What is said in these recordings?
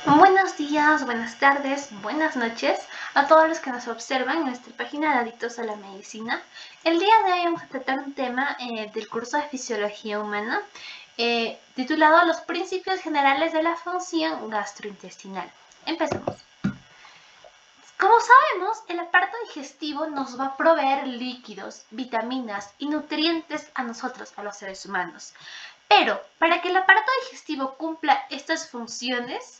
Buenos días, buenas tardes, buenas noches a todos los que nos observan en nuestra página de Adictos a la Medicina. El día de hoy vamos a tratar un tema del curso de Fisiología Humana titulado Los principios generales de la función gastrointestinal. Empecemos. Como sabemos, el aparato digestivo nos va a proveer líquidos, vitaminas y nutrientes a nosotros, a los seres humanos. Pero para que el aparato digestivo cumpla estas funciones,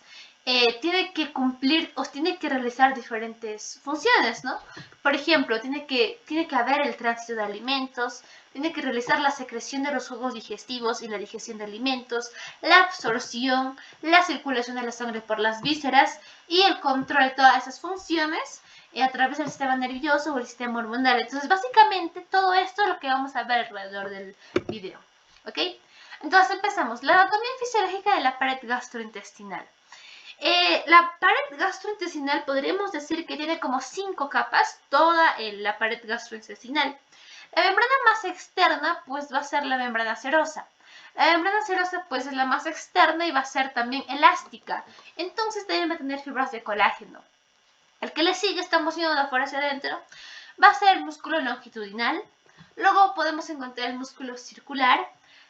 tiene que cumplir o tiene que realizar diferentes funciones, ¿no? Por ejemplo, tiene que haber el tránsito de alimentos, tiene que realizar la secreción de los jugos digestivos y la digestión de alimentos, la absorción, la circulación de la sangre por las vísceras y el control de todas esas funciones a través del sistema nervioso o el sistema hormonal. Entonces, básicamente, todo esto es lo que vamos a ver alrededor del video, ¿ok? Entonces empezamos. La anatomía fisiológica de la pared gastrointestinal. La pared gastrointestinal podríamos decir que tiene como 5 capas, toda la pared gastrointestinal. La membrana más externa pues va a ser la membrana serosa. La membrana serosa pues es la más externa y va a ser también elástica. Entonces también va a tener fibras de colágeno. El que le sigue, estamos yendo de afuera hacia adentro, va a ser el músculo longitudinal. Luego podemos encontrar el músculo circular,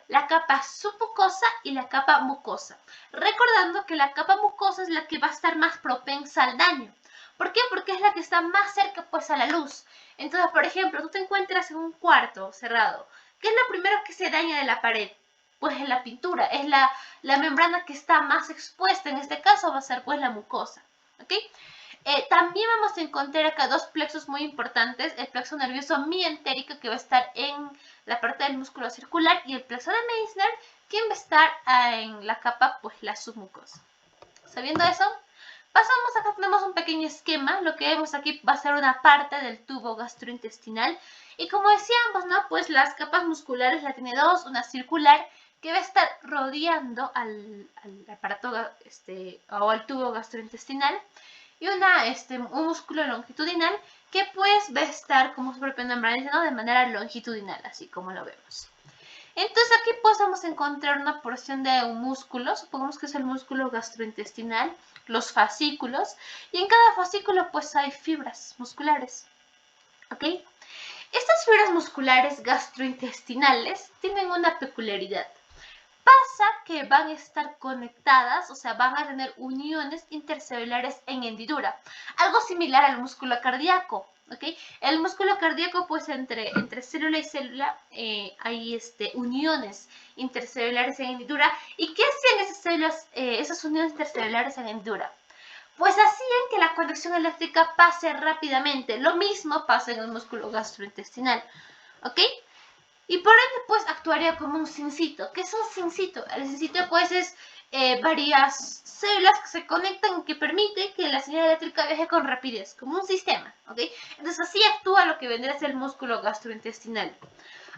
la capa submucosa y la capa mucosa. Recordando que la capa mucosa es la que va a estar más propensa al daño. ¿Por qué? Porque es la que está más cerca pues a la luz. Entonces, por ejemplo, tú te encuentras en un cuarto cerrado. ¿Qué es lo primero que se daña de la pared? Pues es la pintura, es la membrana que está más expuesta. En este caso va a ser pues la mucosa. ¿Ok? También vamos a encontrar acá dos plexos muy importantes, el plexo nervioso mientérico que va a estar en la parte del músculo circular y el plexo de Meissner que va a estar en la capa, pues la submucosa. Sabiendo eso, pasamos acá, tenemos un pequeño esquema, lo que vemos aquí va a ser una parte del tubo gastrointestinal y como decíamos, ¿no? Pues las capas musculares la tiene dos, una circular que va a estar rodeando al aparato o al tubo gastrointestinal y un músculo longitudinal que pues va a estar, como su propio nombre dice, ¿no? De manera longitudinal, así como lo vemos. Entonces aquí pues vamos a encontrar una porción de un músculo, supongamos que es el músculo gastrointestinal, los fascículos, y en cada fascículo pues hay fibras musculares, ¿ok? Estas fibras musculares gastrointestinales tienen una peculiaridad. Pasa que van a estar conectadas, o sea, van a tener uniones intercelulares en hendidura, algo similar al músculo cardíaco, ¿ok? El músculo cardíaco, pues entre célula y célula hay uniones intercelulares en hendidura. ¿Y qué hacen esas células, esas uniones intercelulares en hendidura? Pues hacían que la conexión eléctrica pase rápidamente. Lo mismo pasa en el músculo gastrointestinal, ¿ok? Y por ende, pues actuaría como un cincito. ¿Qué es un cincito? El cincito, pues, es varias células que se conectan y que permite que la señal eléctrica viaje con rapidez, como un sistema, ¿ok? Entonces, así actúa lo que vendría a ser el músculo gastrointestinal.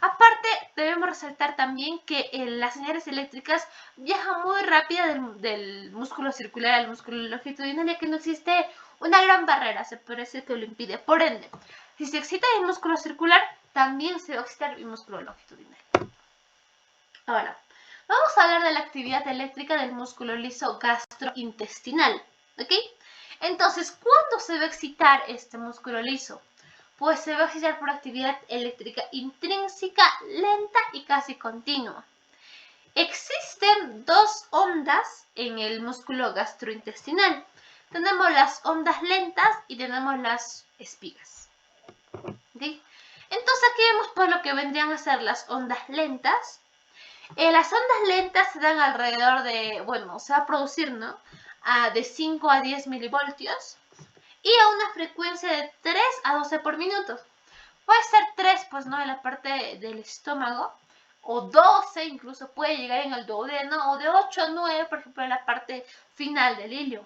Aparte, debemos resaltar también que las señales eléctricas viajan muy rápido del músculo circular al músculo longitudinal, ya que no existe una gran barrera, se puede decir que lo impide. Por ende, si se excita el músculo circular, también se va a excitar el músculo longitudinal. Ahora, vamos a hablar de la actividad eléctrica del músculo liso gastrointestinal, ¿ok? Entonces, ¿cuándo se va a excitar este músculo liso? Pues se va a excitar por actividad eléctrica intrínseca, lenta y casi continua. Existen dos ondas en el músculo gastrointestinal. Tenemos las ondas lentas y tenemos las espigas. ¿Okay? Entonces aquí vemos pues lo que vendrían a ser las ondas lentas. Las ondas lentas se dan alrededor de, bueno, se va a producir, ¿no? De 5 a 10 milivoltios y a una frecuencia de 3 a 12 por minuto. Puede ser 3, pues, ¿no? En la parte del estómago, o 12 incluso puede llegar en el duodeno, o de 8 a 9, por ejemplo, en la parte final del ilio.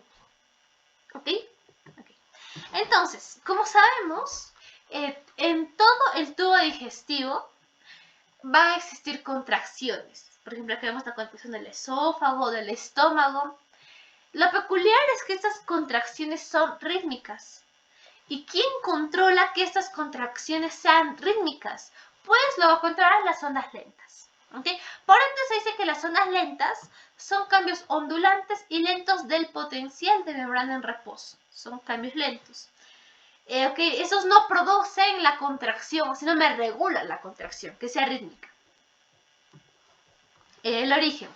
¿Ok? Entonces, como sabemos, en todo el tubo digestivo van a existir contracciones. Por ejemplo, aquí vemos la contracción del esófago, del estómago. Lo peculiar es que estas contracciones son rítmicas. ¿Y quién controla que estas contracciones sean rítmicas? Pues lo va a controlar las ondas lentas. ¿Ok? Por ende se dice que las ondas lentas son cambios ondulantes y lentos del potencial de membrana en reposo. Son cambios lentos. Okay, esos no producen la contracción, sino me regulan la contracción, que sea rítmica. El origen.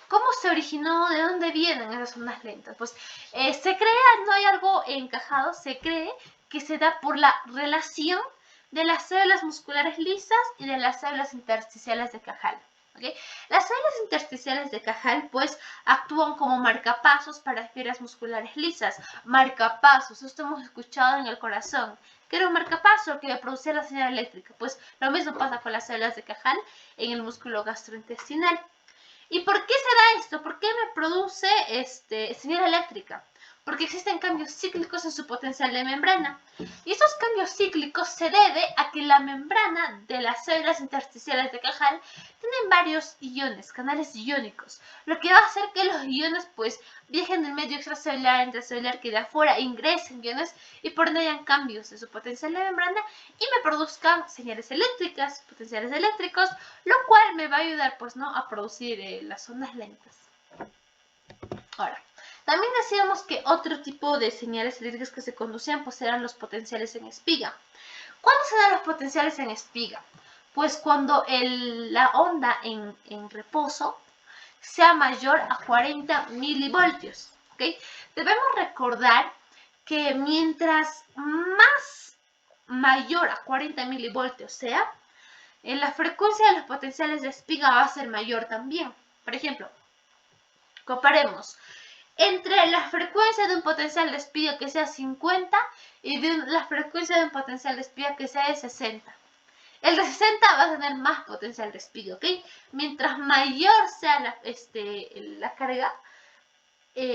¿Cómo se originó? ¿De dónde vienen esas ondas lentas? Pues se crea, no hay algo encajado, se cree que se da por la relación de las células musculares lisas y de las células intersticiales de Cajal. ¿Okay? Las células intersticiales de Cajal pues actúan como marcapasos para fibras musculares lisas. Marcapasos, esto hemos escuchado en el corazón. ¿Qué era un marcapaso? Que producía la señal eléctrica. Pues lo mismo pasa con las células de Cajal en el músculo gastrointestinal. ¿Y por qué se da esto? ¿Por qué me produce señal eléctrica? Porque existen cambios cíclicos en su potencial de membrana. Y esos cambios cíclicos se debe a que la membrana de las células intersticiales de Cajal tienen varios iones, canales iónicos, lo que va a hacer que los iones pues viajen del medio extracelular, intracelular, que de afuera ingresen iones y por ende hayan cambios en su potencial de membrana y me produzcan señales eléctricas, potenciales eléctricos, lo cual me va a ayudar pues no a producir las ondas lentas. Ahora, también decíamos que otro tipo de señales eléctricas que se conducían pues eran los potenciales en espiga. ¿Cuándo se dan los potenciales en espiga? Pues cuando la onda en reposo sea mayor a 40 milivoltios. ¿Okay? Debemos recordar que mientras más mayor a 40 milivoltios sea, la frecuencia de los potenciales de espiga va a ser mayor también. Por ejemplo, comparemos entre la frecuencia de un potencial de espiga que sea 50 y la frecuencia de un potencial de espiga que sea de 60. El de 60 va a tener más potencial de espiga, ¿ok? Mientras mayor sea la carga,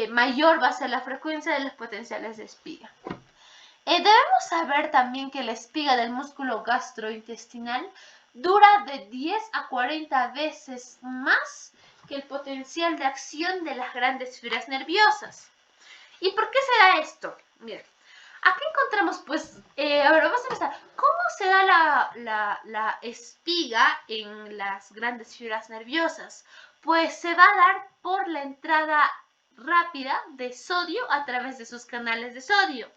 mayor va a ser la frecuencia de los potenciales de espiga. Debemos saber también que la espiga del músculo gastrointestinal dura de 10 a 40 veces más que el potencial de acción de las grandes fibras nerviosas. ¿Y por qué se da esto? Miren, aquí encontramos, pues, a ver, vamos a empezar. ¿Cómo se da la espiga en las grandes fibras nerviosas? Pues se va a dar por la entrada rápida de sodio a través de sus canales de sodio.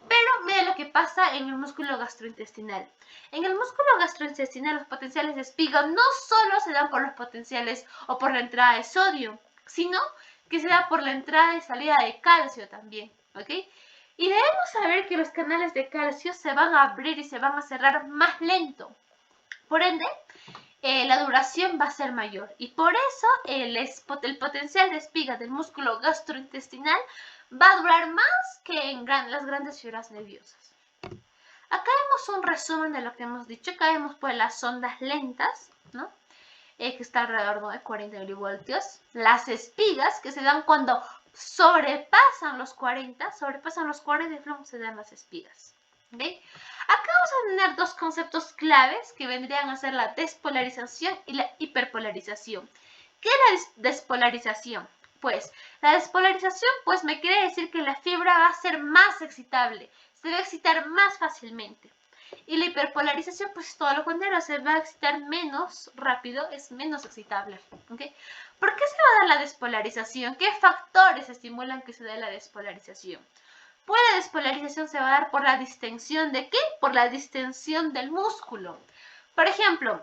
Pero mira lo que pasa en el músculo gastrointestinal. En el músculo gastrointestinal los potenciales de espiga no solo se dan por los potenciales o por la entrada de sodio, sino que se da por la entrada y salida de calcio también, ¿ok? Y debemos saber que los canales de calcio se van a abrir y se van a cerrar más lento. Por ende, la duración va a ser mayor y por eso el potencial de espiga del músculo gastrointestinal va a durar más que en las grandes fibras nerviosas. Acá vemos un resumen de lo que hemos dicho. Acá vemos pues las ondas lentas, ¿no? Que está alrededor de 40 milivoltios. Las espigas que se dan cuando sobrepasan los 40 y luego se dan las espigas. ¿Okay? Acá vamos a tener dos conceptos claves que vendrían a ser la despolarización y la hiperpolarización. ¿Qué es la despolarización? Pues la despolarización pues me quiere decir que la fibra va a ser más excitable, se va a excitar más fácilmente. Y la hiperpolarización pues es todo lo contrario, se va a excitar menos rápido, es menos excitable. ¿Okay? ¿Por qué se va a dar la despolarización? ¿Qué factores estimulan que se dé la despolarización? Pues la despolarización se va a dar por la distensión ¿de qué? Por la distensión del músculo. Por ejemplo,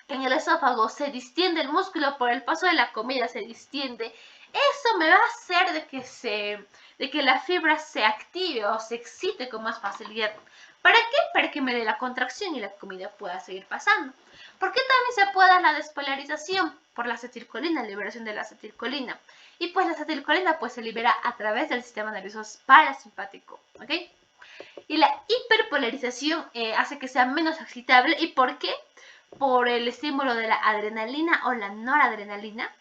en el esófago se distiende el músculo por el paso de la comida, se distiende. Eso me va a hacer de que la fibra se active o se excite con más facilidad. ¿Para qué? Para que me dé la contracción y la comida pueda seguir pasando. ¿Por qué también se puede dar la despolarización? Por la acetilcolina, la liberación de la acetilcolina. Y pues la acetilcolina pues se libera a través del sistema nervioso parasimpático. ¿Ok? Y la hiperpolarización hace que sea menos excitable. ¿Y por qué? Por el estímulo de la adrenalina o la noradrenalina,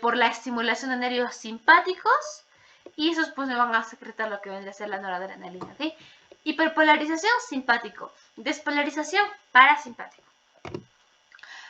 por la estimulación de nervios simpáticos y esos pues me van a secretar lo que vendría a ser la noradrenalina. ¿Okay? Hiperpolarización simpático, despolarización parasimpático.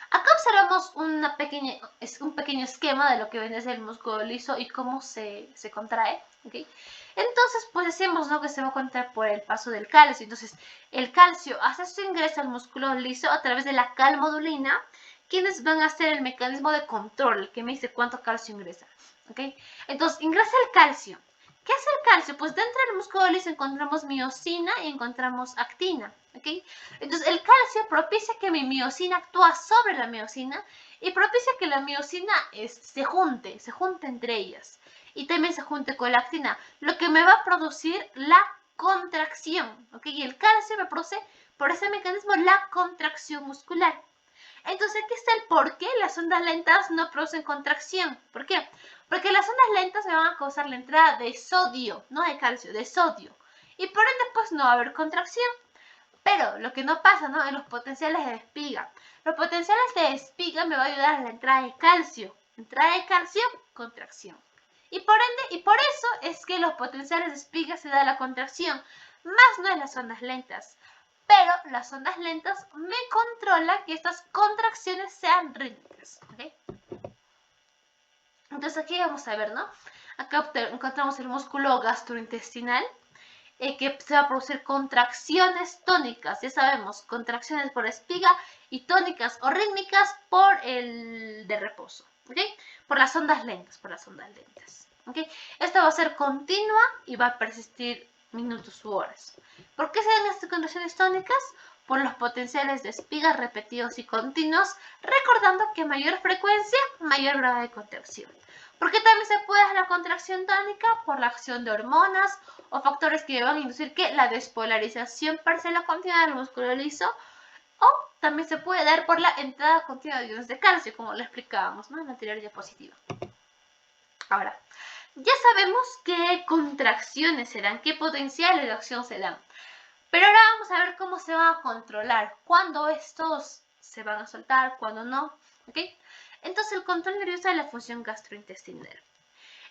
Acá observamos un pequeño esquema de lo que vendría a ser el músculo liso y cómo se contrae. ¿Okay? Entonces, pues decimos, ¿no?, que se va a contraer por el paso del calcio. Entonces, el calcio hace su ingreso al músculo liso a través de la calmodulina, quienes van a hacer el mecanismo de control, que me dice cuánto calcio ingresa. ¿Ok? Entonces, ingresa el calcio. ¿Qué es el calcio? Pues dentro del músculo liso encontramos miosina y encontramos actina. ¿Ok? Entonces, el calcio propicia que mi miosina actúa sobre la miosina y propicia que la miosina se junte entre ellas. Y también se junte con la actina, lo que me va a producir la contracción. ¿Ok? Y el calcio me produce, por ese mecanismo, la contracción muscular. Entonces aquí está el por qué las ondas lentas no producen contracción. ¿Por qué? Porque las ondas lentas me van a causar la entrada de sodio, no de calcio, de sodio. Y por ende pues no va a haber contracción. Pero lo que no pasa, ¿no? En los potenciales de espiga. Los potenciales de espiga me va a ayudar a la entrada de calcio. Entrada de calcio, contracción. Y por ende, y por eso es que los potenciales de espiga se da la contracción, más no en las ondas lentas. Pero las ondas lentas me controlan que estas contracciones sean rítmicas. ¿Okay? Entonces aquí vamos a ver, ¿no? Acá encontramos el músculo gastrointestinal, que se va a producir contracciones tónicas, ya sabemos, contracciones por espiga y tónicas o rítmicas por el de reposo, ¿ok? Por las ondas lentas, ¿ok? Esto va a ser continua y va a persistir minutos u horas. ¿Por qué se dan estas contracciones tónicas? Por los potenciales de espiga repetidos y continuos, recordando que mayor frecuencia, mayor grado de contracción. ¿Por qué también se puede dar la contracción tónica? Por la acción de hormonas o factores que van a inducir que la despolarización parcial o continua del músculo liso, o también se puede dar por la entrada continua de iones de calcio, como lo explicábamos, ¿no? En la anterior diapositiva. Ahora, ya sabemos qué contracciones serán, qué potenciales de acción se dan. Pero ahora vamos a ver cómo se van a controlar, cuándo estos se van a soltar, cuándo no, ¿ok? Entonces, el control nervioso de la función gastrointestinal.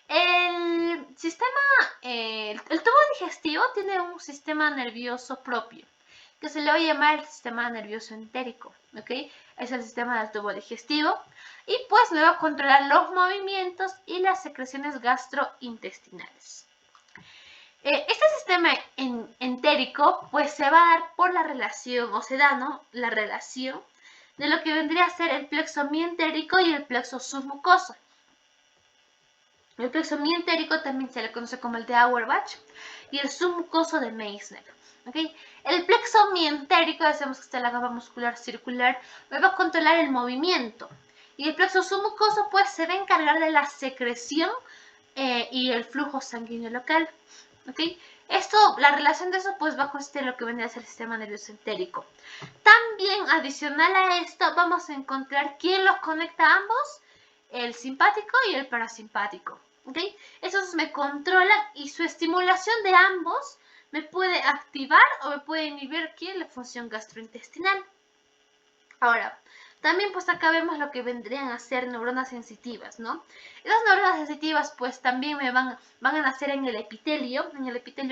El tubo digestivo tiene un sistema nervioso propio, que se le va a llamar el sistema nervioso entérico, ¿ok? Es el sistema del tubo digestivo y pues me va a controlar los movimientos y las secreciones gastrointestinales. Este sistema entérico pues se va a dar por la relación, o se da, ¿no? La relación de lo que vendría a ser el plexo mientérico y el plexo submucoso. El plexo mientérico también se le conoce como el de Auerbach y el submucoso de Meissner. ¿Okay? El plexo mientérico, decimos que está en la capa muscular circular, me va a controlar el movimiento. Y el plexo submucoso pues se va a encargar de la secreción y el flujo sanguíneo local. ¿Okay? La relación de eso pues va a consistir en lo que vendría a ser el sistema nervioso entérico. También adicional a esto vamos a encontrar quién los conecta a ambos, el simpático y el parasimpático. ¿Okay? Esos me controlan y su estimulación de ambos me puede activar o me puede inhibir la función gastrointestinal. Ahora, también pues acá vemos lo que vendrían a ser neuronas sensitivas, ¿no? Esas neuronas sensitivas pues también me van a nacer en el epitelio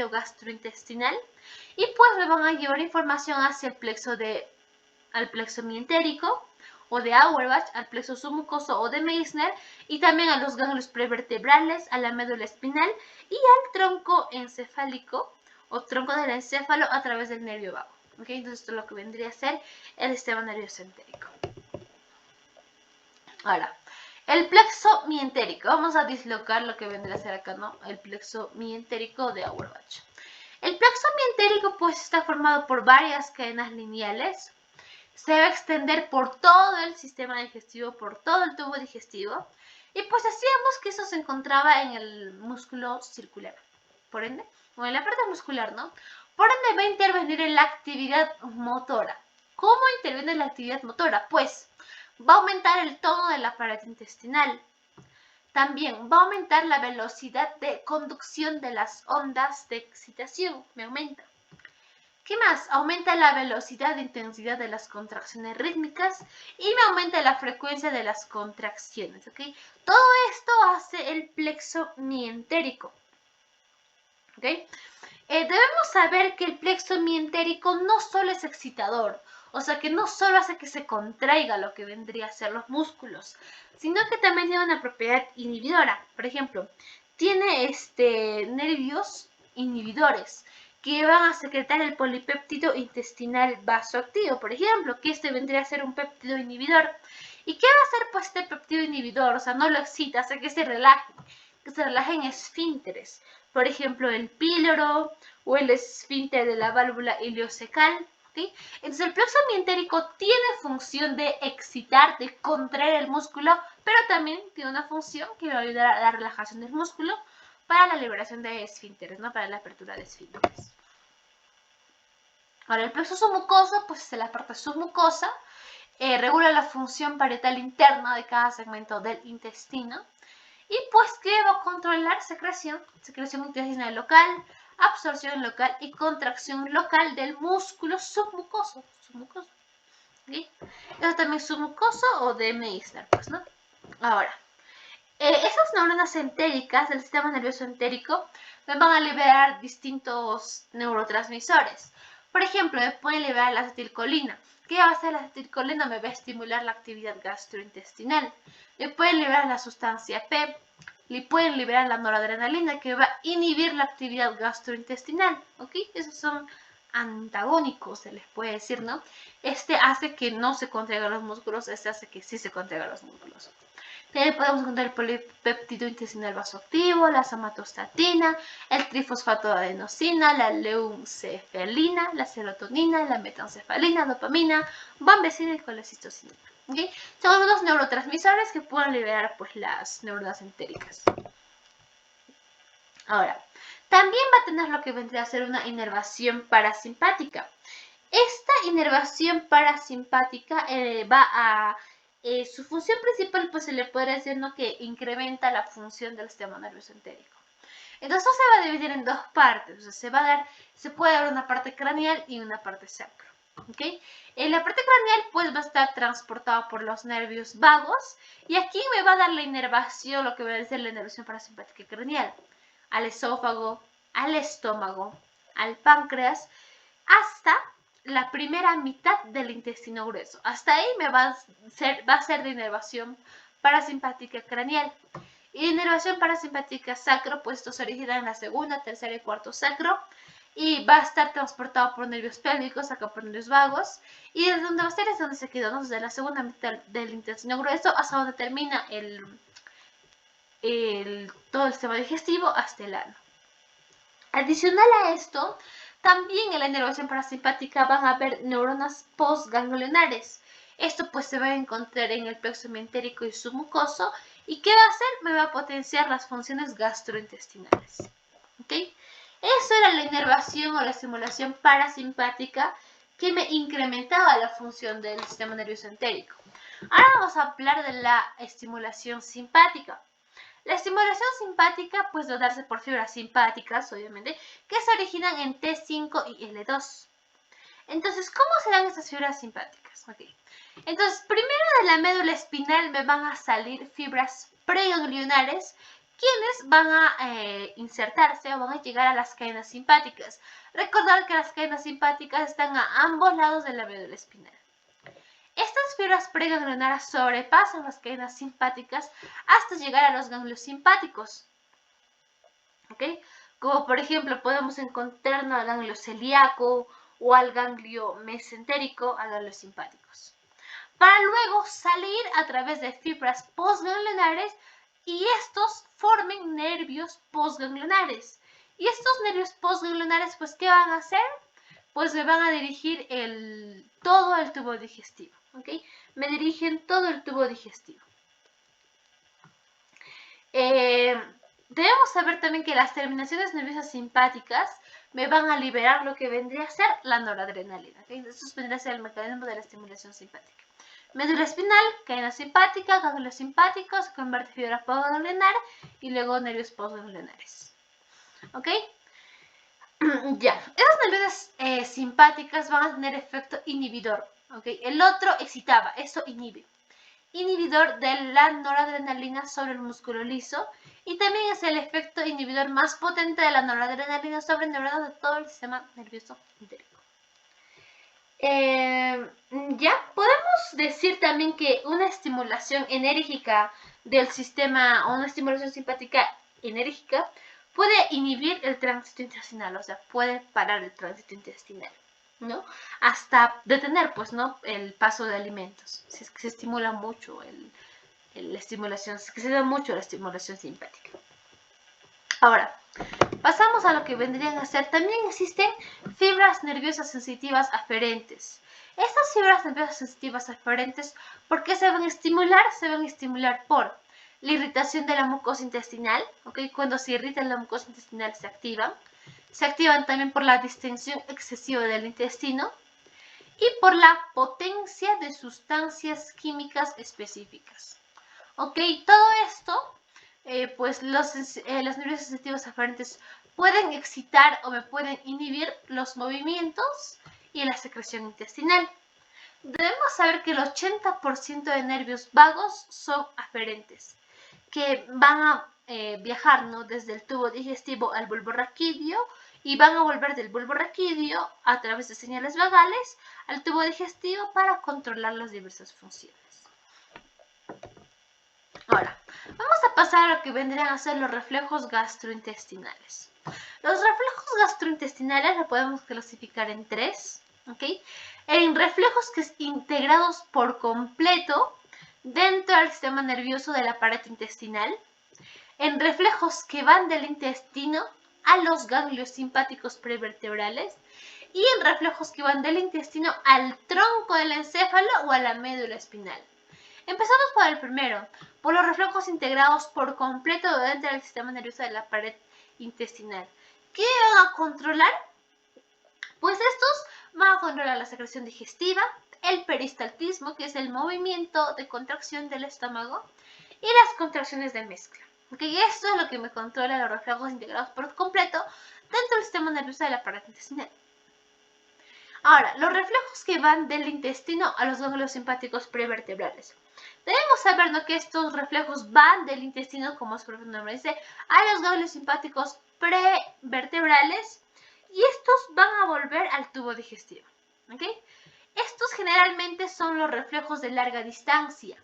gastrointestinal y pues me van a llevar información hacia al plexo mientérico o de Auerbach, al plexo submucoso o de Meissner y también a los ganglios prevertebrales, a la médula espinal y al tronco encefálico o tronco del encéfalo a través del nervio vago. ¿Okay? Entonces esto es lo que vendría a ser el sistema nervioso entérico. Ahora, el plexo mientérico. Vamos a dislocar lo que vendría a ser acá, ¿no? El plexo mientérico de Auerbach. El plexo mientérico pues está formado por varias cadenas lineales. Se va a extender por todo el sistema digestivo, por todo el tubo digestivo. Y pues decíamos que eso se encontraba en el músculo circular. Por ende, o en la parte muscular, ¿no? Por ende va a intervenir en la actividad motora. ¿Cómo interviene en la actividad motora? Pues va a aumentar el tono de la pared intestinal. También va a aumentar la velocidad de conducción de las ondas de excitación. Me aumenta. ¿Qué más? Aumenta la velocidad e intensidad de las contracciones rítmicas y me aumenta la frecuencia de las contracciones. ¿Ok? Todo esto hace el plexo mientérico. ¿Ok? Debemos saber que el plexo mientérico no solo es excitador, o sea que no solo hace que se contraiga lo que vendría a ser los músculos, sino que también tiene una propiedad inhibidora. Por ejemplo, tiene nervios inhibidores que van a secretar el polipéptido intestinal vasoactivo, por ejemplo, que vendría a ser un péptido inhibidor. ¿Y qué va a hacer pues este péptido inhibidor? O sea, no lo excita, hace que se relajen esfínteres. Por ejemplo, el píloro o el esfínter de la válvula ileocecal. ¿Sí? Entonces el plexo mientérico tiene función de excitar, de contraer el músculo, pero también tiene una función que va a ayudar a la relajación del músculo para la liberación de esfínteres, ¿no? Para la apertura de esfínteres. Ahora, el plexo submucoso, pues es la parte submucosa, regula la función parietal interna de cada segmento del intestino y pues que va a controlar secreción intestinal local, absorción local y contracción local del músculo submucoso. ¿Sí? Eso también es submucoso o de Meissner, pues, ¿no? Ahora, esas neuronas entéricas del sistema nervioso entérico me van a liberar distintos neurotransmisores. Por ejemplo, me pueden liberar la acetilcolina. ¿Qué va a hacer la acetilcolina? Me va a estimular la actividad gastrointestinal. Le pueden liberar la sustancia P. Le pueden liberar la noradrenalina, que va a inhibir la actividad gastrointestinal. ¿Ok? Esos son antagónicos, se les puede decir, ¿no? Este hace que no se contraigan los músculos, este hace que sí se contraigan los músculos. También podemos encontrar el polipéptido intestinal vasoactivo, la somatostatina, el trifosfato de adenosina, la leucefalina, la serotonina, la metancefalina, dopamina, bambecina y colecistocina. ¿Okay? Son unos neurotransmisores que pueden liberar pues, las neuronas entéricas. Ahora, también va a tener lo que vendría a ser una inervación parasimpática. Esta inervación parasimpática va a... su función principal, pues se le puede decir, ¿no?, que incrementa la función del sistema nervioso entérico. Entonces se va a dividir en dos partes. O sea, se puede dar una parte craneal y una parte sacro. ¿Okay? En la parte craneal pues va a estar transportado por los nervios vagos y aquí me va a dar la inervación, lo que va a decir la inervación parasimpática craneal, al esófago, al estómago, al páncreas, hasta la primera mitad del intestino grueso. Hasta ahí me va a ser de inervación parasimpática craneal. Y inervación parasimpática sacro, pues esto se origina en la segunda, tercera y cuarto sacro. Y va a estar transportado por nervios pélvicos, acá por nervios vagos. Y desde donde va a estar es donde se quedó, ¿no? Desde la segunda mitad del intestino grueso hasta donde termina todo el sistema digestivo hasta el ano. Adicional a esto, también en la inervación parasimpática van a haber neuronas postganglionares. Esto pues se va a encontrar en el plexo mientérico y submucoso. ¿Y qué va a hacer? Me va a potenciar las funciones gastrointestinales. ¿Ok? Eso era la inervación o la estimulación parasimpática que me incrementaba la función del sistema nervioso entérico. Ahora vamos a hablar de la estimulación simpática. La estimulación simpática puede dotarse por fibras simpáticas, obviamente, que se originan en T5 y L2. Entonces, ¿cómo serán estas fibras simpáticas? Okay. Entonces, primero de la médula espinal me van a salir fibras preganglionares, quienes van a insertarse o van a llegar a las cadenas simpáticas. Recordar que las cadenas simpáticas están a ambos lados de la médula espinal. Estas fibras preganglionares sobrepasan las cadenas simpáticas hasta llegar a los ganglios simpáticos. ¿Ok? Como por ejemplo podemos encontrarnos al ganglio celíaco o al ganglio mesentérico, a ganglios simpáticos. Para luego salir a través de fibras postganglionares y estos formen nervios postganglionares. Y estos nervios postganglionares, pues, ¿qué van a hacer? Pues me van a dirigir todo el tubo digestivo. ¿Ok? Me dirigen todo el tubo digestivo. Debemos saber también que las terminaciones nerviosas simpáticas me van a liberar lo que vendría a ser la noradrenalina. ¿Okay? Eso vendría a ser el mecanismo de la estimulación simpática. Médula espinal, cadena simpática, ganglios simpáticos, convierte fibra postganglionar y luego nervios postganglionares. ¿Ok? Ya, esas nerviosas simpáticas van a tener efecto inhibidor. ¿Okay? El otro excitaba, eso inhibe. Inhibidor de la noradrenalina sobre el músculo liso y también es el efecto inhibidor más potente de la noradrenalina sobre neuronas de todo el sistema nervioso entérico. Ya podemos decir también que una estimulación enérgica del sistema o una estimulación simpática enérgica puede inhibir el tránsito intestinal, o sea, puede parar el tránsito intestinal. ¿no? Hasta detener, pues, ¿no? El paso de alimentos, si es que se estimula mucho la estimulación, si es que se da mucho la estimulación simpática. Ahora, pasamos a lo que vendrían a ser, también existen fibras nerviosas sensitivas aferentes. Estas fibras nerviosas sensitivas aferentes, ¿por qué se van a estimular? Se van a estimular por la irritación de la mucosa intestinal, ¿ok? Cuando se irrita la mucosa intestinal se activan. Se activan también por la distensión excesiva del intestino y por la potencia de sustancias químicas específicas. ¿Ok? Todo esto, pues las neuronas sensitivas aferentes pueden excitar o me pueden inhibir los movimientos y la secreción intestinal. Debemos saber que el 80% de nervios vagos son aferentes, que van a viajar, ¿no? Desde el tubo digestivo al bulbo raquídeo y van a volver del bulbo raquídeo a través de señales vagales al tubo digestivo para controlar las diversas funciones. Ahora, vamos a pasar a lo que vendrían a ser los reflejos gastrointestinales. Los reflejos gastrointestinales los podemos clasificar en tres, ¿ok? En reflejos que están integrados por completo dentro del sistema nervioso de la pared intestinal, en reflejos que van del intestino a los ganglios simpáticos prevertebrales y en reflejos que van del intestino al tronco del encéfalo o a la médula espinal. Empezamos por el primero, por los reflejos integrados por completo dentro del sistema nervioso de la pared intestinal. ¿Qué van a controlar? Pues estos van a controlar la secreción digestiva, el peristaltismo, que es el movimiento de contracción del estómago, y las contracciones de mezcla. ¿Okay? Esto es lo que me controla los reflejos integrados por completo dentro del sistema nervioso de la pared intestinal. Ahora, los reflejos que van del intestino a los ganglios simpáticos prevertebrales. Debemos saber, ¿no?, que estos reflejos van del intestino, como su propio nombre dice, a los ganglios simpáticos prevertebrales y estos van a volver al tubo digestivo. ¿Okay? Estos generalmente son los reflejos de larga distancia.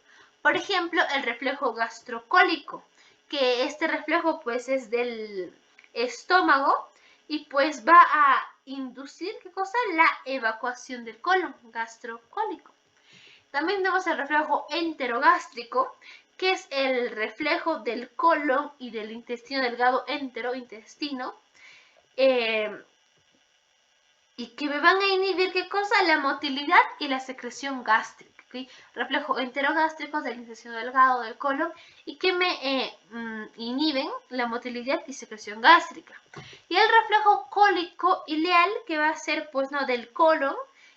Por ejemplo, el reflejo gastrocólico, que este reflejo pues es del estómago y pues va a inducir, ¿qué cosa? La evacuación del colon gastrocólico. También tenemos el reflejo enterogástrico, que es el reflejo del colon y del intestino delgado enterointestino, y que me van a inhibir, ¿qué cosa? La motilidad y la secreción gástrica. ¿Okay? Reflejo enterogástrico del intestino delgado del colon y que me inhiben la motilidad y secreción gástrica. Y el reflejo cólico ileal, que va a ser pues no del colon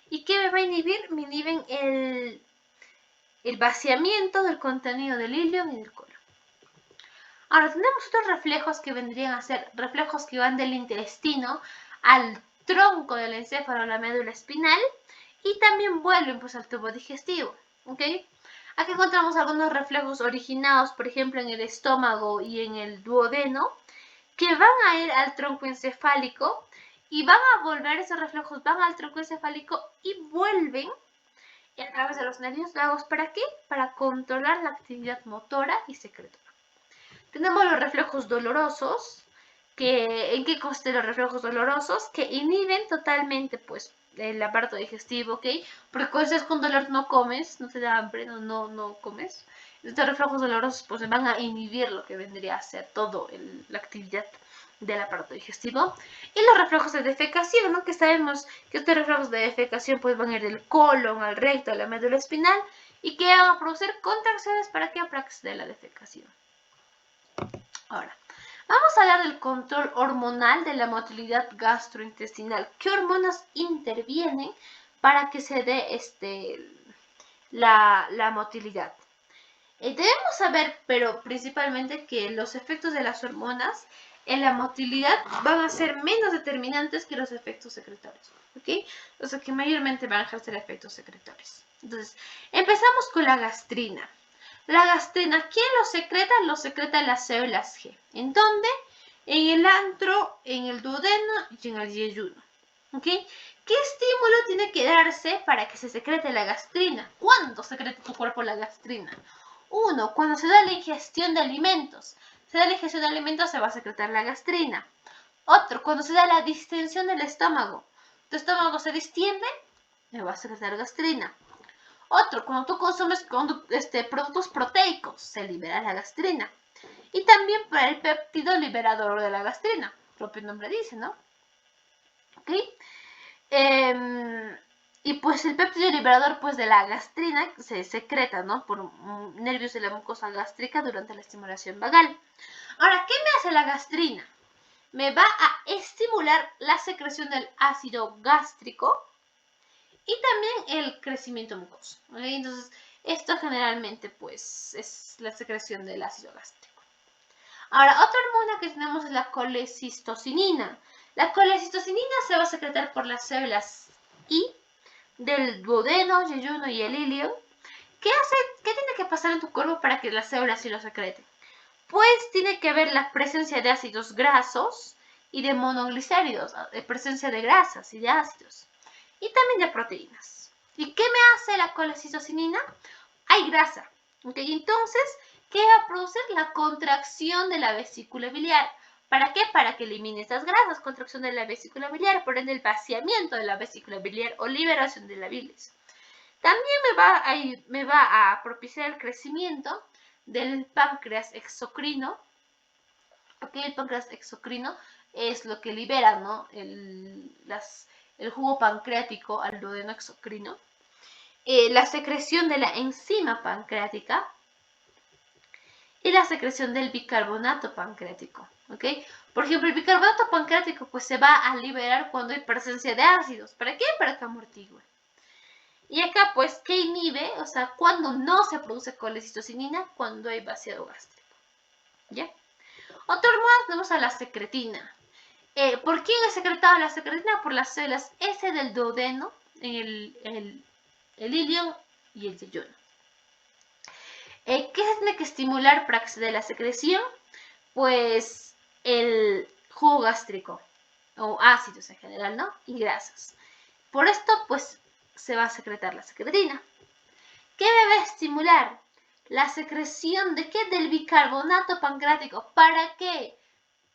y que me va a inhibir, me inhiben el vaciamiento del contenido del ileón y del colon. Ahora tenemos otros reflejos que vendrían a ser reflejos que van del intestino al tronco del encéfalo a la médula espinal y también vuelven pues al tubo digestivo. ¿Ok? Aquí encontramos algunos reflejos originados, por ejemplo, en el estómago y en el duodeno, que van a ir al tronco encefálico y van a volver, esos reflejos van al tronco encefálico y vuelven a través de los nervios vagos. ¿Para qué? Para controlar la actividad motora y secretora. Tenemos los reflejos dolorosos, ¿en qué consisten los reflejos dolorosos? Que inhiben totalmente, pues, el aparato digestivo, ¿ok? Porque cuando estás con dolor no comes, no te da hambre, no comes. Estos reflejos dolorosos, pues, van a inhibir lo que vendría a ser todo la actividad del aparato digestivo. Y los reflejos de defecación, ¿no? Que sabemos que estos reflejos de defecación, pues, van a ir del colon al recto, a la médula espinal, y que van a producir contracciones para que de la defecación. Ahora, vamos a hablar del control hormonal de la motilidad gastrointestinal. ¿Qué hormonas intervienen para que se dé la motilidad? Debemos saber, pero principalmente, que los efectos de las hormonas en la motilidad van a ser menos determinantes que los efectos secretorios. ¿Ok? O sea, que mayormente van a ejercer efectos secretorios. Entonces, empezamos con la gastrina. La gastrina, ¿quién lo secreta? Lo secretan las células G. ¿En dónde? En el antro, en el duodeno y en el yeyuno. ¿Ok? ¿Qué estímulo tiene que darse para que se secrete la gastrina? ¿Cuándo secreta tu cuerpo la gastrina? 1. Cuando se da la ingestión de alimentos. Se da la ingestión de alimentos, se va a secretar la gastrina. Otro, cuando se da la distensión del estómago. tu estómago se distiende, me va a secretar gastrina. Otro, cuando tú consumes productos proteicos, se libera la gastrina. Y también para el péptido liberador de la gastrina, el propio nombre dice, ¿no? ¿Ok? Y pues el péptido liberador pues de la gastrina se secreta, ¿no? Por nervios de la mucosa gástrica durante la estimulación vagal. Ahora, ¿qué me hace la gastrina? Me va a estimular la secreción del ácido gástrico y también el crecimiento mucoso. ¿Okay? Entonces, esto generalmente pues es la secreción del ácido gástrico. Ahora, otra hormona que tenemos es la colecistocinina. La colecistocinina se va a secretar por las células I del duodeno, yeyuno y el ilion. ¿Qué tiene que pasar en tu cuerpo para que las células sí lo secreten? Pues tiene que haber la presencia de ácidos grasos y de monoglicéridos, presencia de grasas y de ácidos, y también de proteínas. ¿Y qué me hace la colecistocinina? Hay grasa. ¿Okay? Entonces, ¿qué va a producir? La contracción de la vesícula biliar. ¿Para qué? Para que elimine estas grasas, contracción de la vesícula biliar, por ende el vaciamiento de la vesícula biliar o liberación de la bilis. También me va a propiciar el crecimiento del páncreas exocrino. ¿Okay? El páncreas exocrino es lo que libera, ¿no? el jugo pancreático al duodeno exocrino. La secreción de la enzima pancreática y la secreción del bicarbonato pancreático. ¿Okay? Por ejemplo, el bicarbonato pancreático pues se va a liberar cuando hay presencia de ácidos. ¿Para qué? Para que amortigue. Y acá pues, ¿qué inhibe? O sea, cuando no se produce colecistocinina, cuando hay vaciado gástrico. ¿Ya? Otro hormona tenemos a la secretina. ¿Por quién es secretada la secretina? Por las células S del duodeno, en el ilion y el yeyuno. ¿Qué se tiene que estimular para que se dé la secreción? Pues el jugo gástrico, o ácidos en general, ¿no? Y grasas. Por esto, pues, se va a secretar la secretina. ¿Qué me va a estimular? La secreción ¿de qué? Del bicarbonato pancreático. ¿Para qué?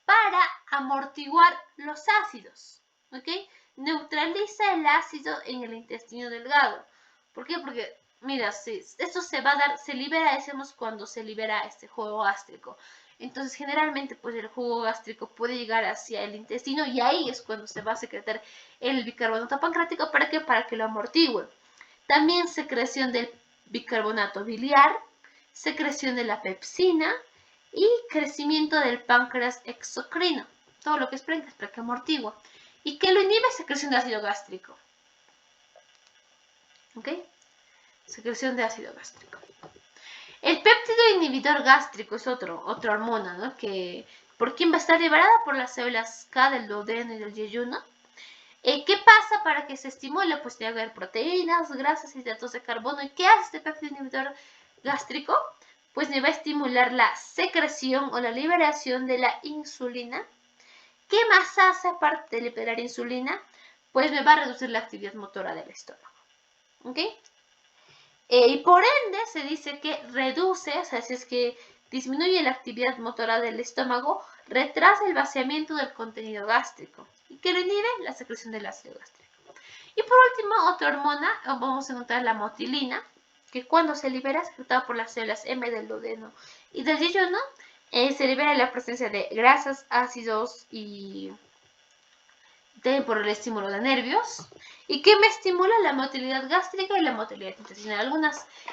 Para amortiguar los ácidos. ¿Ok? Neutraliza el ácido en el intestino delgado. ¿Por qué? Porque, mira, esto se va a dar, se libera, decimos, cuando se libera este jugo gástrico. Entonces, generalmente, pues el jugo gástrico puede llegar hacia el intestino y ahí es cuando se va a secretar el bicarbonato pancreático. ¿Para qué? Para que lo amortigue. También secreción del bicarbonato biliar, secreción de la pepsina y crecimiento del páncreas exocrino. Todo lo que es para que amortigua. ¿Y qué lo inhibe? Secreción de ácido gástrico. ¿Ok? Secreción de ácido gástrico. El péptido inhibidor gástrico es otra hormona, ¿no? ¿Por quién va a estar liberada? Por las células K del duodeno y del yeyuno. ¿Qué pasa para que se estimule? Pues tiene que haber proteínas, grasas, hidratos de carbono. ¿Y qué hace este péptido inhibidor gástrico? Pues me va a estimular la secreción o la liberación de la insulina. ¿Qué más hace aparte de liberar insulina? Pues me va a reducir la actividad motora del estómago. ¿Ok? Y por ende se dice que reduce, o sea, si es que disminuye la actividad motora del estómago, retrasa el vaciamiento del contenido gástrico. ¿Y qué lo inhibe? La secreción del ácido gástrico. Y por último, otra hormona, vamos a encontrar la motilina, que cuando se libera, secretada por las células M del duodeno y del yeyuno, se libera la presencia de grasas, ácidos y también por el estímulo de nervios. ¿Y qué me estimula? La motilidad gástrica y la motilidad intestinal.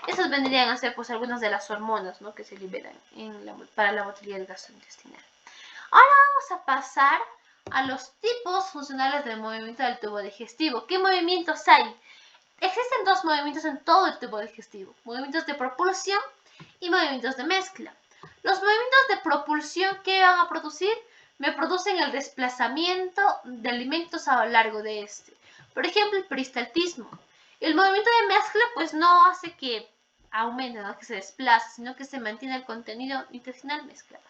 Esas vendrían a ser pues algunas de las hormonas, ¿no? Que se liberan para la motilidad gastrointestinal. Ahora vamos a pasar a los tipos funcionales del movimiento del tubo digestivo. ¿Qué movimientos hay? Existen dos movimientos en todo el tubo digestivo. Movimientos de propulsión y movimientos de mezcla. Los movimientos de propulsión, ¿qué van a producir? Me producen el desplazamiento de alimentos a lo largo de este. Por ejemplo, el peristaltismo. El movimiento de mezcla pues no hace que aumente, no que se desplace, sino que se mantiene el contenido intestinal mezclado.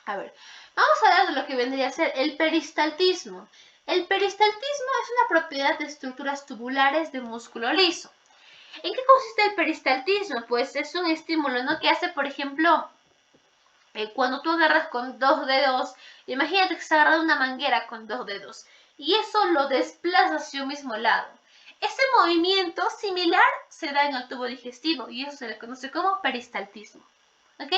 A ver, vamos a hablar de lo que vendría a ser el peristaltismo. El peristaltismo es una propiedad de estructuras tubulares de músculo liso. ¿En qué consiste el peristaltismo? Pues es un estímulo, ¿no? Que hace, por ejemplo, cuando tú agarras con 2 dedos, imagínate que estás agarrando una manguera con 2 dedos. y eso lo desplaza hacia un mismo lado. Ese movimiento similar se da en el tubo digestivo y eso se le conoce como peristaltismo. ¿Ok?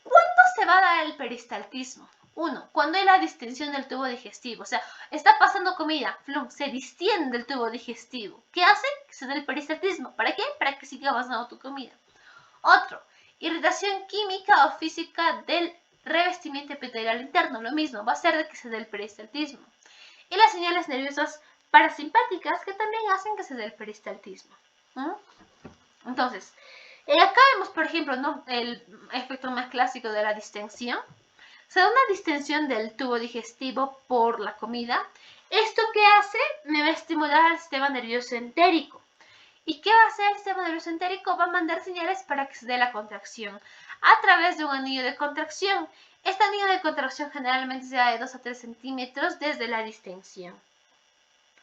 ¿Cuándo se va a dar el peristaltismo? Uno, cuando hay la distensión del tubo digestivo, o sea, está pasando comida, flum, se distiende el tubo digestivo. ¿Qué hace? Que se dé el peristaltismo. ¿Para qué? Para que siga avanzando tu comida. Otro, irritación química o física del revestimiento epitelial interno, lo mismo, va a ser de que se dé el peristaltismo. Y las señales nerviosas parasimpáticas que también hacen que se dé el peristaltismo. Entonces, acá vemos, por ejemplo, ¿no?, el efecto más clásico de la distensión. Se da una distensión del tubo digestivo por la comida. ¿Esto qué hace? Me va a estimular al sistema nervioso entérico. ¿Y qué va a hacer el sistema nervioso entérico? Va a mandar señales para que se dé la contracción a través de un anillo de contracción. Este anillo de contracción generalmente se da de 2 a 3 centímetros desde la distensión.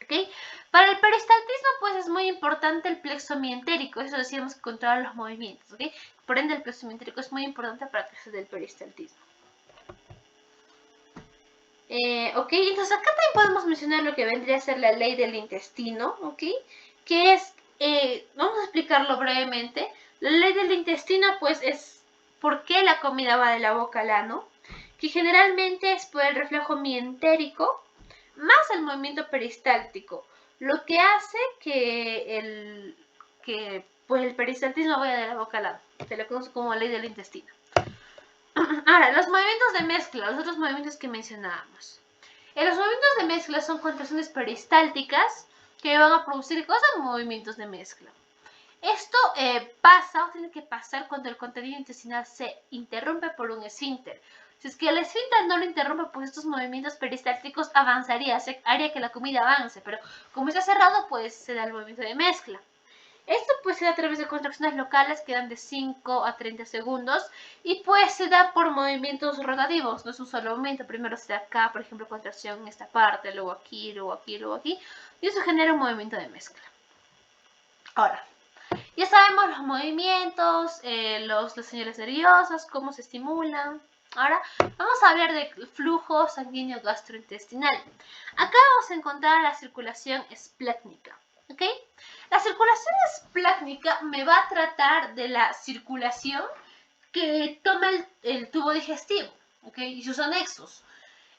¿Okay? Para el peristaltismo, pues es muy importante el plexo mientérico. Eso decíamos que controla los movimientos. ¿Okay? Por ende, el plexo mientérico es muy importante para que se dé el peristaltismo. Ok, entonces acá también podemos mencionar lo que vendría a ser la ley del intestino, ¿ok? Que es, vamos a explicarlo brevemente. La ley del intestino, pues, es por qué la comida va de la boca al ano, que generalmente es por el reflejo mientérico más el movimiento peristáltico, lo que hace que el peristaltismo vaya de la boca al ano. Se le conoce como ley del intestino. Ahora, los movimientos de mezcla, los otros movimientos que mencionábamos. Los movimientos de mezcla son contracciones peristálticas que van a producir movimientos de mezcla. Esto pasa o tiene que pasar cuando el contenido intestinal se interrumpe por un esfínter. Si es que el esfínter no lo interrumpe, pues estos movimientos peristálticos avanzarían, haría que la comida avance, pero como está cerrado, pues se da el movimiento de mezcla. Esto pues se da a través de contracciones locales que dan de 5 a 30 segundos y pues se da por movimientos rotativos, no es un solo movimiento. Primero se da acá, por ejemplo, contracción en esta parte, luego aquí, luego aquí, luego aquí, y eso genera un movimiento de mezcla. Ahora, ya sabemos los movimientos, las señales nerviosas, cómo se estimulan. Ahora vamos a hablar de flujo sanguíneo gastrointestinal. Acá vamos a encontrar la circulación esplécnica. ¿Ok? La circulación esplécnica me va a tratar de la circulación que toma el tubo digestivo, ¿ok? Y sus anexos.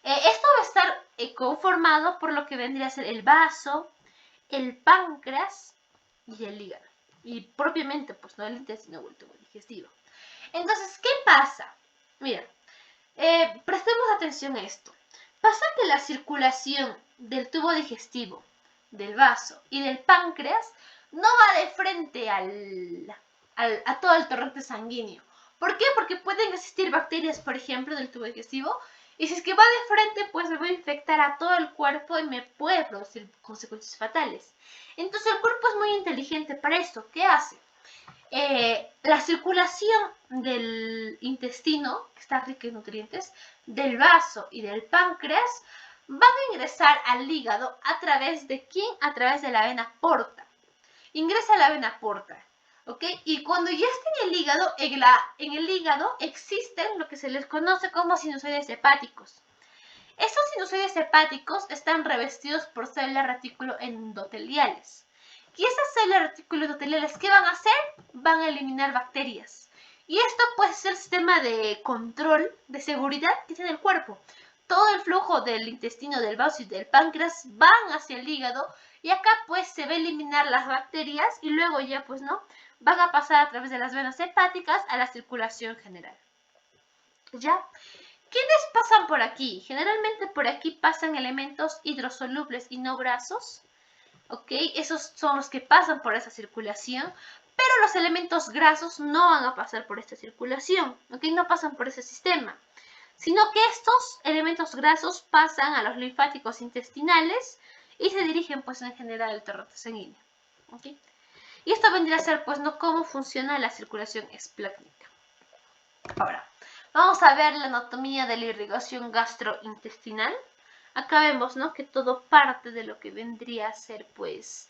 Esto va a estar conformado por lo que vendría a ser el vaso, el páncreas y el hígado. Y propiamente, pues no el intestino o el tubo digestivo. Entonces, ¿qué pasa? Mira, prestemos atención a esto. Pasa que la circulación del tubo digestivo, del vaso y del páncreas no va de frente a todo el torrente sanguíneo. ¿Por qué? Porque pueden existir bacterias, por ejemplo, del tubo digestivo, y si es que va de frente, pues me va a infectar a todo el cuerpo y me puede producir consecuencias fatales. Entonces el cuerpo es muy inteligente para esto. ¿Qué hace? La circulación del intestino, que está rica en nutrientes, del vaso y del páncreas, van a ingresar al hígado a través de ¿quién? A través de la vena porta. Ingresa a la vena porta, ¿ok? Y cuando ya está en el hígado, en el hígado existen lo que se les conoce como sinusoides hepáticos. Estos sinusoides hepáticos están revestidos por células retículo endoteliales. ¿Y esas células retículo endoteliales qué van a hacer? Van a eliminar bacterias. Y esto puede ser el sistema de control, de seguridad que tiene el cuerpo. Todo el flujo del intestino, del vaso y del páncreas van hacia el hígado y acá pues se va a eliminar las bacterias y luego ya pues no, van a pasar a través de las venas hepáticas a la circulación general. ¿Ya? ¿Quiénes pasan por aquí? Generalmente por aquí pasan elementos hidrosolubles y no grasos. ¿Ok? Esos son los que pasan por esa circulación. Pero los elementos grasos no van a pasar por esta circulación. ¿Ok? No pasan por ese sistema. Sino que estos elementos grasos pasan a los linfáticos intestinales y se dirigen pues en general al torrente sanguíneo. ¿Ok? Y esto vendría a ser pues no cómo funciona la circulación esplécnica. Ahora, vamos a ver la anatomía de la irrigación gastrointestinal. Acá vemos, ¿no?, que todo parte de lo que vendría a ser, pues,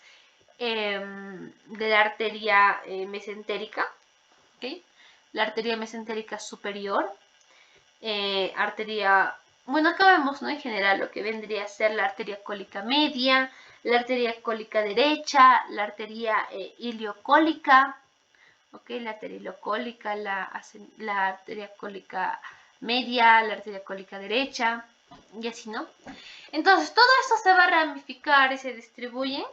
de la arteria mesentérica, ¿okay? La arteria mesentérica superior, arteria bueno, acá vemos, ¿no? En general lo que vendría a ser la arteria cólica media, la arteria cólica derecha, la arteria iliocólica, ¿ok? La arteria iliocólica, la arteria cólica media, la arteria cólica derecha, y así, ¿no? Entonces, todo esto se va a ramificar y se distribuye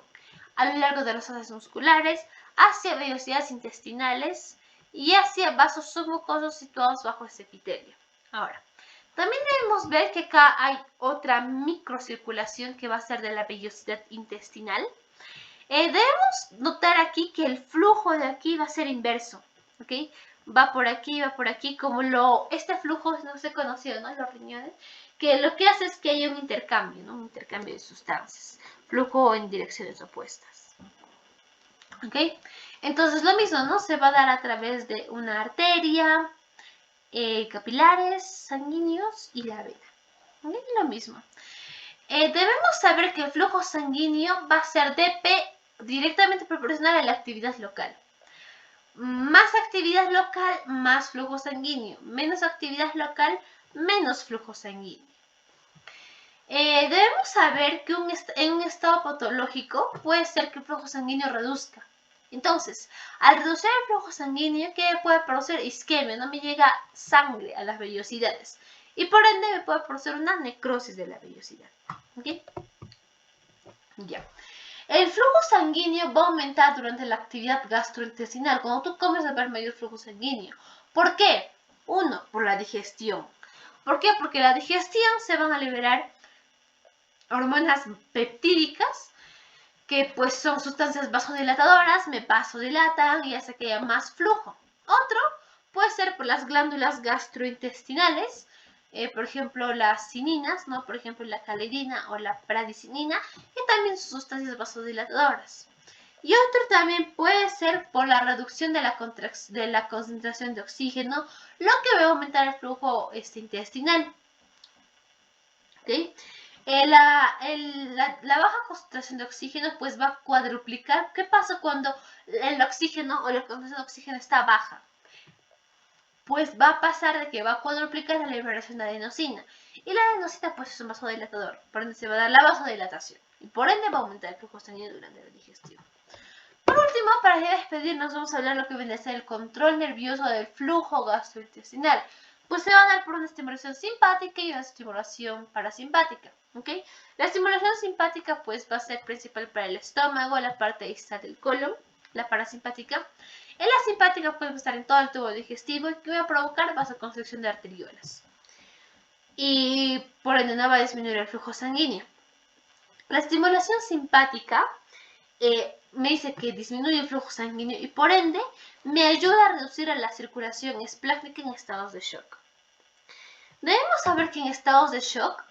a lo largo de los fascias musculares, hacia vellosidades intestinales y hacia vasos submucosos situados bajo ese epitelio. Ahora, también debemos ver que acá hay otra microcirculación que va a ser de la vellosidad intestinal. Debemos notar aquí que el flujo de aquí va a ser inverso, ¿ok? Va por aquí, como este flujo no se conocido, ¿no? Los riñones, que lo que hace es que haya un intercambio, ¿no? Un intercambio de sustancias, flujo en direcciones opuestas, ¿ok? Entonces lo mismo, ¿no? Se va a dar a través de una arteria, capilares sanguíneos y la vena, ¿ok? Lo mismo. Debemos saber que el flujo sanguíneo va a ser directamente proporcional a la actividad local. Más actividad local, más flujo sanguíneo. Menos actividad local, menos flujo sanguíneo. Debemos saber que en un estado patológico puede ser que el flujo sanguíneo reduzca. Entonces, al reducir el flujo sanguíneo, ¿qué puede producir? Isquemia, no me llega sangre a las vellosidades. Y por ende me puede producir una necrosis de la vellosidad. ¿Ok? Ya. El flujo sanguíneo va a aumentar durante la actividad gastrointestinal. Cuando tú comes va a haber mayor flujo sanguíneo. ¿Por qué? Uno, por la digestión. ¿Por qué? Porque la digestión se van a liberar hormonas peptídicas, que pues son sustancias vasodilatadoras, me vasodilatan y hace que haya más flujo. Otro puede ser por las glándulas gastrointestinales, por ejemplo las cininas, ¿no? Por ejemplo la calidina o la pradicinina, que también son sustancias vasodilatadoras. Y otro también puede ser por la reducción de la concentración de oxígeno, lo que va a aumentar el flujo intestinal. ¿Okay? La baja concentración de oxígeno pues va a cuadruplicar. ¿Qué pasa cuando el oxígeno o la concentración de oxígeno está baja? Pues va a pasar de que va a cuadruplicar la liberación de adenosina. Y la adenosina pues es un vasodilatador, por ende se va a dar la vasodilatación. Y por ende va a aumentar el flujo sanguíneo durante la digestión. Por último, para ya despedirnos, vamos a hablar de lo que viene a ser el control nervioso del flujo gastrointestinal. Pues se va a dar por una estimulación simpática y una estimulación parasimpática. ¿Okay? La estimulación simpática pues va a ser principal para el estómago, la parte distal del colon, la parasimpática. En la simpática puede estar en todo el tubo digestivo y que va a provocar vasoconstricción de arteriolas. Y por ende no va a disminuir el flujo sanguíneo. La estimulación simpática me dice que disminuye el flujo sanguíneo y por ende me ayuda a reducir la circulación esplácnica en estados de shock. Debemos saber que en estados de shock,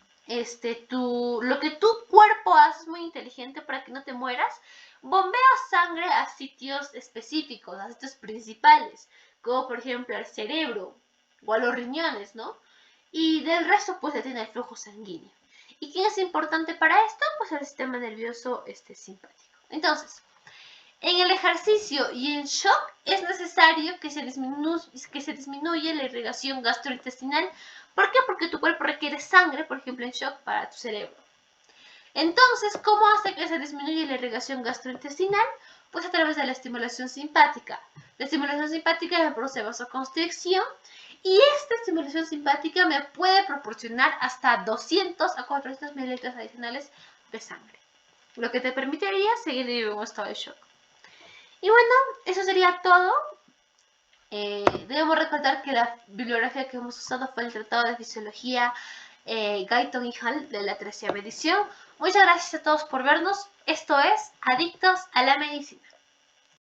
lo que tu cuerpo hace es muy inteligente para que no te mueras. Bombea sangre a sitios específicos, a sitios principales, como por ejemplo al cerebro o a los riñones, ¿no? Y del resto pues detiene el flujo sanguíneo. ¿Y quién es importante para esto? Pues el sistema nervioso simpático. Entonces, en el ejercicio y en shock es necesario que se disminuya la irrigación gastrointestinal. ¿Por qué? Porque tu cuerpo requiere sangre, por ejemplo, en shock para tu cerebro. Entonces, ¿cómo hace que se disminuya la irrigación gastrointestinal? Pues a través de la estimulación simpática. La estimulación simpática me produce vasoconstricción y esta estimulación simpática me puede proporcionar hasta 200 a 400 mililitros adicionales de sangre, lo que te permitiría seguir en un estado de shock. Y bueno, eso sería todo. Debemos recordar que la bibliografía que hemos usado fue el Tratado de Fisiología Guyton y Hall de la 13ª edición. Muchas gracias a todos por vernos. Esto es Adictos a la Medicina.